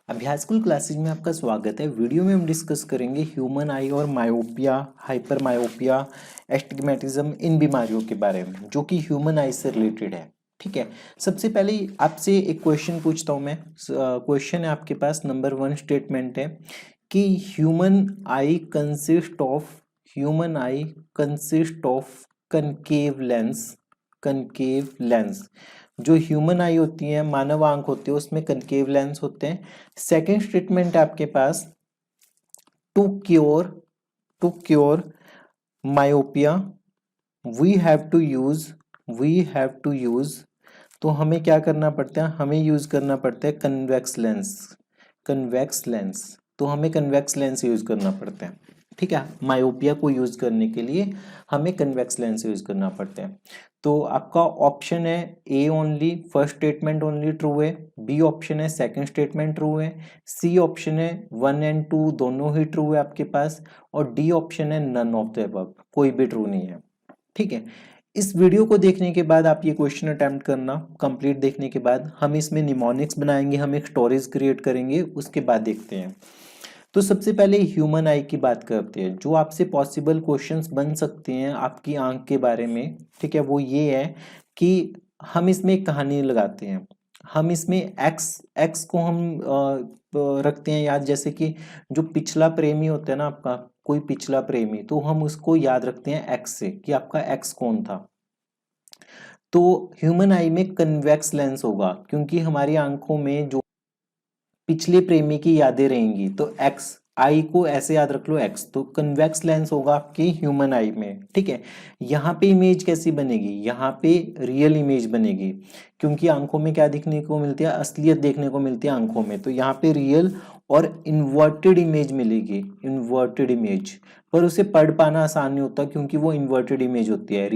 अभ्यास school classes में आपका स्वागत है। वीडियो में हम डिस्कस करेंगे ह्यूमन आई और मायोपिया, हाइपर मायोपिया, एस्टिग्मेटिज्म इन बीमारियों के बारे में जो कि ह्यूमन आई से रिलेटेड है। ठीक है, सबसे पहले आपसे एक क्वेश्चन पूछता हूँ मैं। क्वेश्चन है आपके पास, नंबर 1 स्टेटमेंट है कि human I consist of concave lens. जो ह्यूमन आई होती है, मानव आंख होती है, उसमें कनकेव लेंस होते हैं। सेकेंड स्टेटमेंट है आपके पास, to cure myopia we have to use तो हमें क्या करना पड़ता है, हमें यूज करना पड़ता है कन्वेक्स लेंस। तो हमें कन्वेक्स लेंस यूज करना पड़ता है। ठीक है, मायोपिया को यूज करने के लिए हमें कन्वेक्स लेंस यूज करना पड़ता है। तो आपका ऑप्शन है A only, first statement only true है, बी ऑप्शन है सेकंड स्टेटमेंट ट्रू है, सी ऑप्शन है 1 और 2 दोनों ही ट्रू है आपके पास, और डी ऑप्शन है नन ऑफ द अबव, कोई भी ट्रू नहीं है। ठीक है, इस वीडियो को देखने के बाद आप ये क्वेश्चन अटेम्प्ट करना, कंप्लीट देखने के बाद हम इसमें निमोनिक्स बनाएंगे, हम एक स्टोरीज क्रिएट करेंगे, उसके बाद देखते हैं। तो सबसे पहले ह्यूमन आई की बात करते हैं। जो आपसे पॉसिबल क्वेश्चंस बन सकते हैं आपकी आंख के बारे में, ठीक है, वो ये है कि हम इसमें एक कहानी लगाते हैं। हम इसमें एक्स को हम रखते हैं याद, जैसे कि जो पिछला प्रेमी होता है ना आपका, कोई पिछला प्रेमी, तो हम उसको याद रखते हैं एक्स से कि आपका एक्स कौन था। तो ह्यूमन आई में कन्वेक्स लेंस होगा क्योंकि हमारी आंखों में जो पिछले प्रेमी की यादें रहेंगी, तो एक्स, आई को ऐसे याद रख लो एक्स, तो कन्वेक्स लेंस होगा आपकी ह्यूमन आई में। ठीक है, यहाँ पे इमेज कैसी बनेगी, यहाँ पे रियल इमेज बनेगी क्योंकि आंखों में क्या दिखने को मिलती है, असलियत देखने को मिलती है आंखों में, तो यहाँ पे रियल और इन्वर्टेड इमेज मिलेगी, इन्वर्टेड इमेज। पर उसे पढ़ पाना आसान नहीं होता क्योंकि वो इन्वर्टेड इमेज होती है।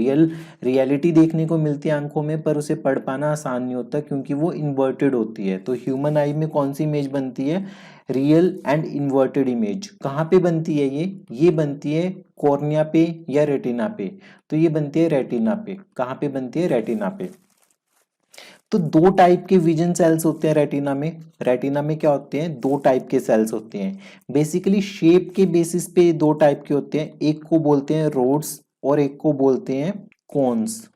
रियलिटी देखने को मिलती है आंखों में, पर उसे पढ़ पाना आसान नहीं होता क्योंकि वो इन्वर्टेड होती है। तो ह्यूमन आई में कौन सी इमेज बनती है, रियल एंड इन्वर्टेड इमेज। कहाँ पे बनती है ये बनती है कॉर्निया पे या रेटिना पे। तो ये बनती है रेटिना पे। कहाँ पे बनती है, रेटिना पे। तो दो टाइप के विजन सेल्स होते हैं रेटिना में। रेटिना में क्या होते हैं, दो टाइप के सेल्स होते हैं। बेसिकली शेप के बेसिस पे दो टाइप के होते हैं, एक को बोलते हैं रोड्स और एक को बोलते हैं कोन्स।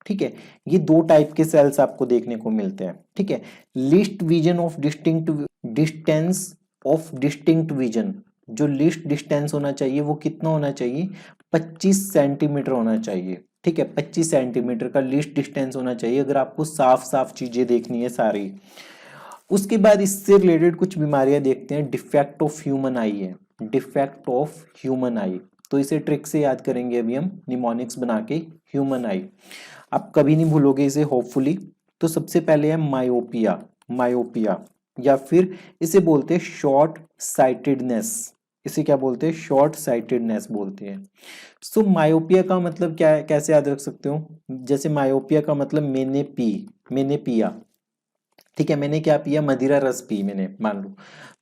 ठीक है, ये दो टाइप के सेल्स आपको देखने को मिलते हैं। ठीक है, list vision of distinct vision, जो लिस्ट डिस्टेंस होना चाहिए वो कितना होना चाहिए, 25 सेंटीमीटर होना चाहिए। ठीक है, 25 सेंटीमीटर का लिस्ट डिस्टेंस होना चाहिए अगर आपको साफ साफ चीजें देखनी है सारी। उसके बाद इससे रिलेटेड कुछ बीमारियां देखते हैं। डिफेक्ट ऑफ ह्यूमन आई है, डिफेक्ट ऑफ ह्यूमन आई, तो इसे ट्रिक से याद करेंगे अभी हम निमोनिक्स बना के। ह्यूमन आई आप कभी नहीं भूलोगे इसे होपफुली। तो सबसे पहले है मायोपिया, मायोपिया या फिर इसे बोलते हैं शॉर्ट साइटेडनेस। इसे क्या बोलते हैं, शॉर्ट साइटेडनेस बोलते हैं। सो मायोपिया का मतलब क्या है, कैसे याद रख सकते हो, जैसे मायोपिया का मतलब मैंने पिया। ठीक है, मैंने क्या पिया, मदिरा रस पी मैंने, मान लो।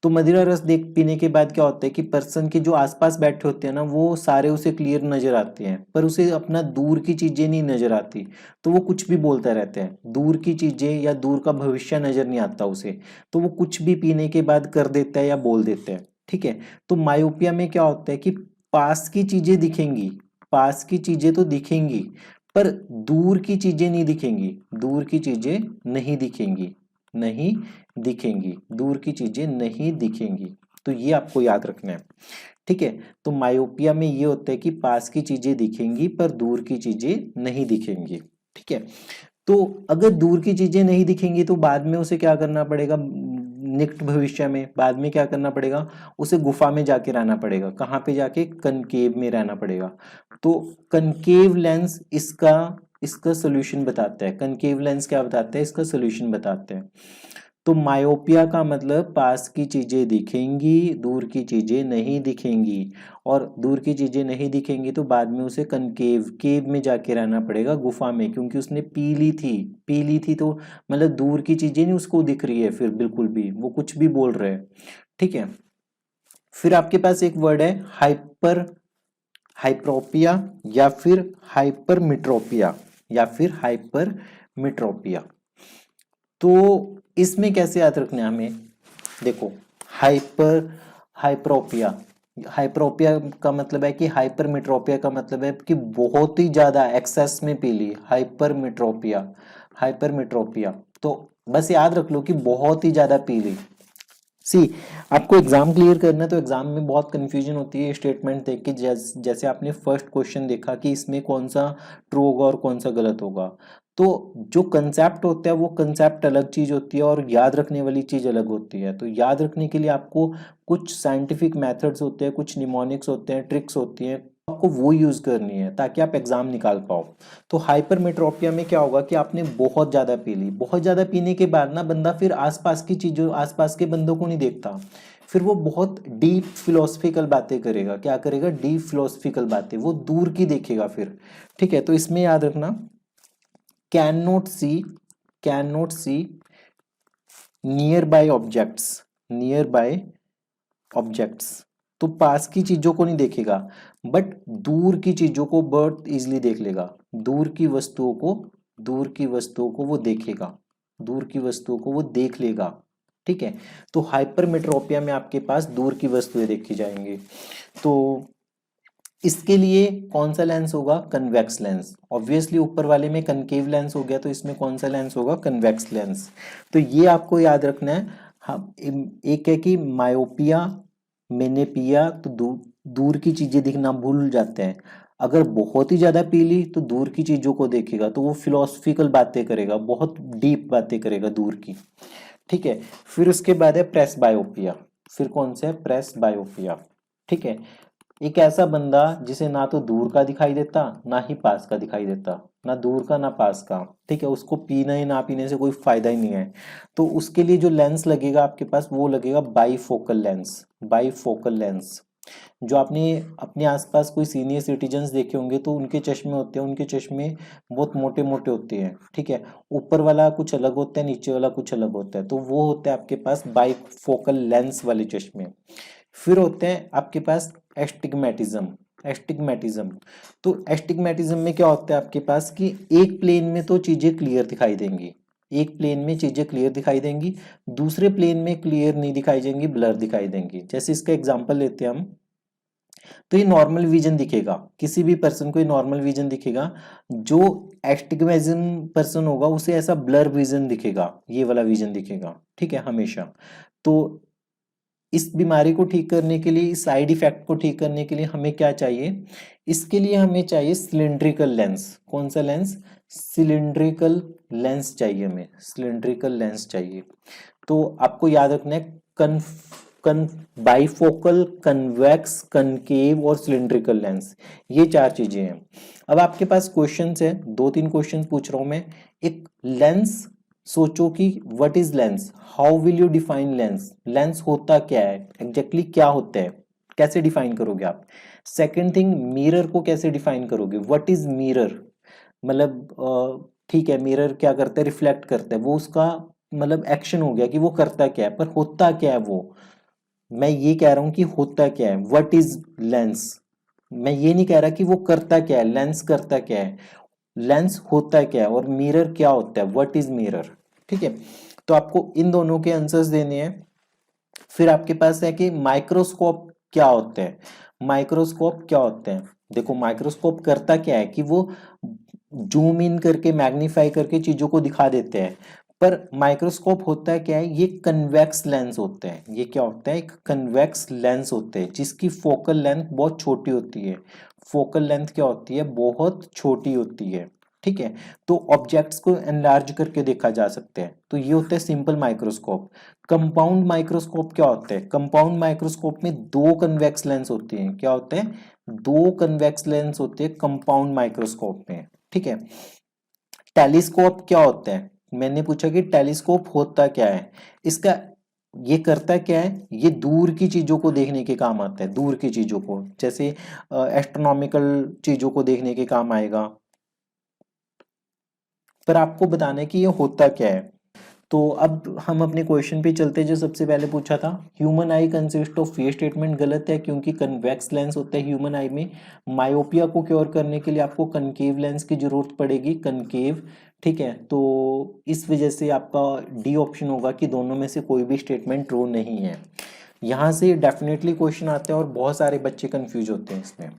तो मदिरा रस देख पीने के बाद क्या होता है कि पर्सन के जो आसपास बैठे होते हैं ना, वो सारे उसे क्लियर नजर आते हैं, पर उसे अपना दूर की चीजें नहीं नजर आती, तो वो कुछ भी बोलता रहता है। दूर की चीजें या दूर का भविष्य नजर नहीं आता उसे, तो वो कुछ भी पीने के बाद कर देता है या बोल देता है। ठीक है, तो मायोपिया में क्या होता है कि पास की चीजें दिखेंगी, पास की चीजें तो दिखेंगी, पर दूर की चीजें नहीं दिखेंगी, दूर की चीजें नहीं दिखेंगी, नहीं दिखेंगी, दूर की चीजें नहीं दिखेंगी। तो ये आपको याद रखना है। ठीक है, तो मायोपिया में ये होता है कि पास की चीजें दिखेंगी पर दूर की चीजें नहीं दिखेंगी। ठीक है, तो अगर दूर की चीजें नहीं दिखेंगी तो बाद में उसे क्या करना पड़ेगा, निकट भविष्य में बाद में क्या करना पड़ेगा, उसे गुफा में जाके रहना पड़ेगा। कहाँ पे जाके, कनकेव में रहना पड़ेगा। तो कनकेव लेंस इसका इसका सोल्यूशन बताता है। कनकेव लेंस क्या बताता है, इसका सोल्यूशन बताते हैं। तो मायोपिया का मतलब पास की चीजें दिखेंगी, दूर की चीजें नहीं दिखेंगी, और दूर की चीजें नहीं दिखेंगी तो बाद में उसे केव में जाके रहना पड़ेगा, गुफा में, क्योंकि उसने पी ली थी तो मतलब दूर की चीजें नहीं उसको दिख रही है, फिर बिल्कुल भी वो कुछ भी बोल रहे हैं। ठीक है, फिर आपके पास एक वर्ड है हाइप्रोपिया या फिर हाइपरमिट्रोपिया, या फिर हाइपरमिट्रोपिया। तो इसमें कैसे याद रखना है हमें, देखो हाइपरोपिया, हाइपरोपिया का मतलब है कि हाइपरमेट्रोपिया का मतलब है कि बहुत ही ज्यादा एक्सेस में पीली, हाइपरमेट्रोपिया, हाइपरमेट्रोपिया। तो बस याद रख लो कि बहुत ही ज्यादा पीली। सी, आपको एग्जाम क्लियर करना है तो एग्जाम में बहुत कंफ्यूजन होती है स्टेटमेंट देख के, जैसे आपने फर्स्ट क्वेश्चन देखा कि इसमें कौन सा ट्रू होगा और कौन सा गलत होगा। तो जो कंसेप्ट होता है वो कंसेप्ट अलग चीज होती है और याद रखने वाली चीज अलग होती है। तो याद रखने के लिए आपको कुछ साइंटिफिक मेथड्स होते हैं, कुछ निमोनिक्स होते हैं, ट्रिक्स होती हैं, आपको वो यूज करनी है ताकि आप एग्जाम निकाल पाओ। तो हाइपरमेट्रोपिया में क्या होगा कि आपने बहुत ज्यादा पी ली, बहुत ज्यादा पीने के बाद ना बंदा फिर आसपास की चीजों, आसपास के बंदों को नहीं देखता, फिर वो बहुत डीप फिलोसफिकल बातें करेगा। क्या करेगा? डीप फिलोसफिकल बातें, वो दूर की देखेगा फिर। ठीक है, तो इसमें याद रखना can not see, can not see nearby objects, nearby objects. तो पास की चीजों को नहीं देखेगा बट दूर की चीजों को बहुत इजीली देख लेगा। दूर की वस्तुओं को, दूर की वस्तुओं को वो देखेगा, दूर की वस्तुओं को वो देख लेगा। ठीक है, तो हाइपरमेट्रोपिया में आपके पास दूर की वस्तुएं देखी जाएंगी। तो इसके लिए कौन सा लेंस होगा? Convex lens. ऑब्वियसली ऊपर वाले में कनकेव लेंस हो गया, तो इसमें कौन सा लेंस होगा? Convex lens. तो ये आपको याद रखना है। हम एक है कि मायोपिया, मेनेपिया, तो दूर की चीजें दिखना भूल जाते हैं। अगर बहुत ही ज्यादा पी ली तो दूर की चीजों को देखेगा तो वो फिलोसफिकल बातें करेगा, बहुत डीप बातें करेगा दूर की। ठीक है, फिर उसके बाद है प्रेस बायोपिया। फिर कौन सा है? प्रेस बायोपिया। ठीक है, एक ऐसा बंदा जिसे ना तो दूर का दिखाई देता ना ही पास का दिखाई देता, ना दूर का ना पास का। ठीक है, उसको पीना ही ना पीने से कोई फायदा ही नहीं है। तो उसके लिए जो लेंस लगेगा आपके पास वो लगेगा बाईफोकल लेंस, बाईफोकल लेंस। जो आपने अपने आसपास कोई सीनियर सिटीजन्स देखे होंगे तो उनके चश्मे होते हैं, उनके चश्मे बहुत मोटे मोटे होते हैं। ठीक है, ऊपर वाला कुछ अलग होता है, नीचे वाला कुछ अलग होता है, तो वो होता है आपके पास बाईफोकल लेंस वाले चश्मे। फिर होते हैं आपके पास एस्टिग्मेटिज्म, एस्टिग्मेटिज्म। तो एस्टिग्मेटिज्म में क्या होता है आपके पास कि एक प्लेन में तो चीजें क्लियर दिखाई देंगी, एक प्लेन में चीजें क्लियर दिखाई देंगी, दूसरे प्लेन में क्लियर नहीं दिखाई देंगी, ब्लर दिखाई देंगी। जैसे इसका एग्जांपल लेते हैं हम, तो ये नॉर्मल विजन दिखेगा, किसी भी पर्सन को ये नॉर्मल विजन दिखेगा। जो एस्टिग्मेटिज्म पर्सन होगा उसे ऐसा ब्लर विजन दिखेगा, ये वाला विजन दिखेगा। ठीक है, हमेशा। तो इस बीमारी को ठीक करने के लिए, इस साइड इफेक्ट को ठीक करने के लिए हमें क्या चाहिए? इसके लिए हमें चाहिए सिलिंड्रिकल लेंस। कौन सा लेंस? सिलिंड्रिकल लेंस चाहिए हमें, सिलिंड्रिकल लेंस चाहिए। तो आपको याद रखना है कन कन बाइफोकल, कन्वेक्स, कनकेव और सिलिंड्रिकल लेंस, ये चार चीजें हैं। अब आपके पास क्वेश्चंस है, दो तीन क्वेश्चन पूछ रहा हूं मैं। एक लेंस, सोचो कि what is lens, how will you define lens, lens होता क्या है, एग्जैक्टली क्या होता है, कैसे डिफाइन करोगे आप। सेकंड थिंग, मिरर को कैसे डिफाइन करोगे, व्हाट इज मिरर, मतलब ठीक है मिरर क्या करता है? रिफ्लेक्ट करता है, वो उसका मतलब एक्शन हो गया कि वो करता क्या है, पर होता क्या है वो। मैं ये कह रहा हूं कि होता क्या है, व्हाट इज लेंस। मैं ये नहीं कह रहा कि वो करता क्या है, लेंस करता क्या है, लेंस होता क्या है, और मिरर क्या होता है, व्हाट इज मिरर। ठीक है, तो आपको इन दोनों के आंसर्स देने हैं। फिर आपके पास है कि माइक्रोस्कोप क्या होते हैं, माइक्रोस्कोप क्या होते हैं। देखो माइक्रोस्कोप करता क्या है कि वो जूम इन करके, मैग्नीफाई करके चीजों को दिखा देते हैं। पर माइक्रोस्कोप होता है क्या है? ये कन्वेक्स लेंस होते हैं। ये क्या होता है? एक कन्वेक्स लेंस होते हैं जिसकी फोकल लेंथ बहुत छोटी होती है। फोकल लेंथ क्या होती है? बहुत छोटी होती है। ठीक है, तो ऑब्जेक्ट्स को एनलार्ज करके देखा जा सकते हैं। तो ये होता है सिंपल माइक्रोस्कोप। कंपाउंड माइक्रोस्कोप क्या होता है? कंपाउंड माइक्रोस्कोप में दो कन्वेक्स लेंस होती हैं। क्या होते हैं? दो कन्वेक्स लेंस होते हैं कंपाउंड माइक्रोस्कोप में। ठीक है, टेलीस्कोप क्या होता है? मैंने पूछा कि टेलीस्कोप होता क्या है, इसका ये करता क्या है? ये दूर की चीजों को देखने के काम आता है, दूर की चीजों को, जैसे एस्ट्रोनॉमिकल चीजों को देखने के काम आएगा। पर आपको बताना है कि ये होता क्या है। तो अब हम अपने क्वेश्चन पे चलते हैं। जो सबसे पहले पूछा था, ह्यूमन आई कंसिस्ट ऑफ, ये स्टेटमेंट गलत है क्योंकि कन्वेक्स लेंस होता है ह्यूमन आई में। मायोपिया को क्योर करने के लिए आपको कनकेव लेंस की जरूरत पड़ेगी, कनकेव, ठीक है। तो इस वजह से आपका डी ऑप्शन होगा कि दोनों में से कोई भी स्टेटमेंट ट्रू नहीं है। यहाँ से डेफिनेटली क्वेश्चन आते हैं और बहुत सारे बच्चे कंफ्यूज होते हैं इसमें।